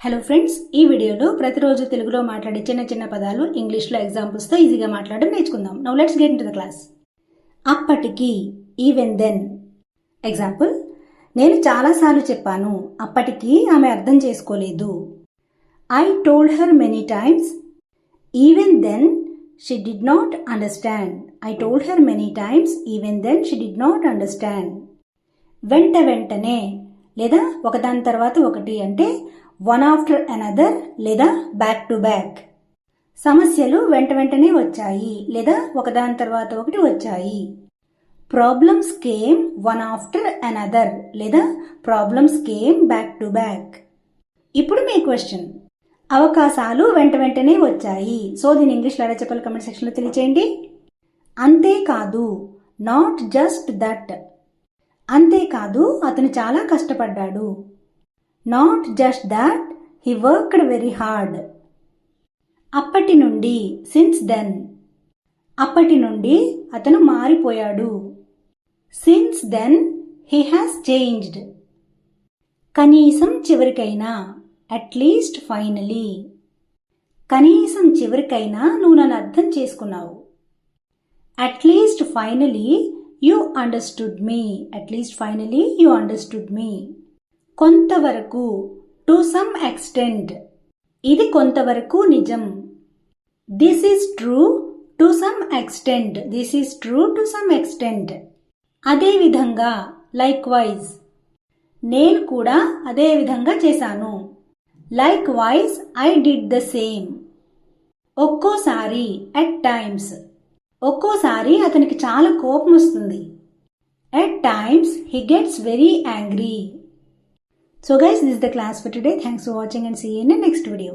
Hello friends, ఈ వీడియోలో ప్రతిరోజు తెలుగులో మాట్లాడే చిన్న చిన్న పదాలు ఇంగ్లీష్లో ఎగ్జాంపుల్స్తో ఈజీగా మాట్లాడడం నేర్చుకుందాం. Now let's get into the class. అప్పటికి, ఈవెన్ దెన్. ఎగ్జాంపుల్: నేను చాలాసార్లు చెప్పాను, అప్పటికి ఆమె అర్థం చేసుకోలేదు. I told her many times, even then she did not understand. I told her many times, even then she did not understand. వెంటనే లేదా ఒకదాని తర్వాత ఒకటి అంటే వన్ ఆఫ్టర్ అనదర్ లేదా బ్యాక్ టు బ్యాక్. సమస్యలు వెంటనే వచ్చాయి లేదా ఒకదాని తర్వాత ఒకటి వచ్చాయి. Problems came one after another లేదా problems came back to back. ఇప్పుడు మీ క్వశ్చన్: అవకాశాలు వెంటనే వచ్చాయి. సో దీని ఇంగ్లీష్లో ఎలా చెప్పాలి కమెంట్ సెక్షన్లో తెలియచేయండి. అంతేకాదు, నాట్ జస్ట్ దట్. అంతేకాదు, అతను చాలా కష్టపడ్డాడు. Not just that, he worked very hard. అప్పటి నుండి, సిన్స్ దెన్. అప్పటి నుండి అతను మారిపోయాడు. Since then he has changed. కనీసం చివరికైనా, అట్లీస్ట్ ఫైనలీ. కనీసం చివరికైనా నువ్వు నన్ను అర్థం చేసుకున్నావు. At least finally you understood me. At least finally you understood me. కొంతవరకు, టు సమ్ ఎక్స్టెంట్. ఇది కొంతవరకు నిజం. This is true to some extent. This is true to some extent. అదే విధంగా, లైక్ వైజ్. నేను కూడా అదే విధంగా చేశాను. Likewise I did the same. ఒక్కోసారి, అట్ టైమ్స్. ఒక్కోసారి అతనికి చాలా కోపం వస్తుంది. At times he gets very angry. So guys, this is the class for today. Thanks for watching and see you in the next video.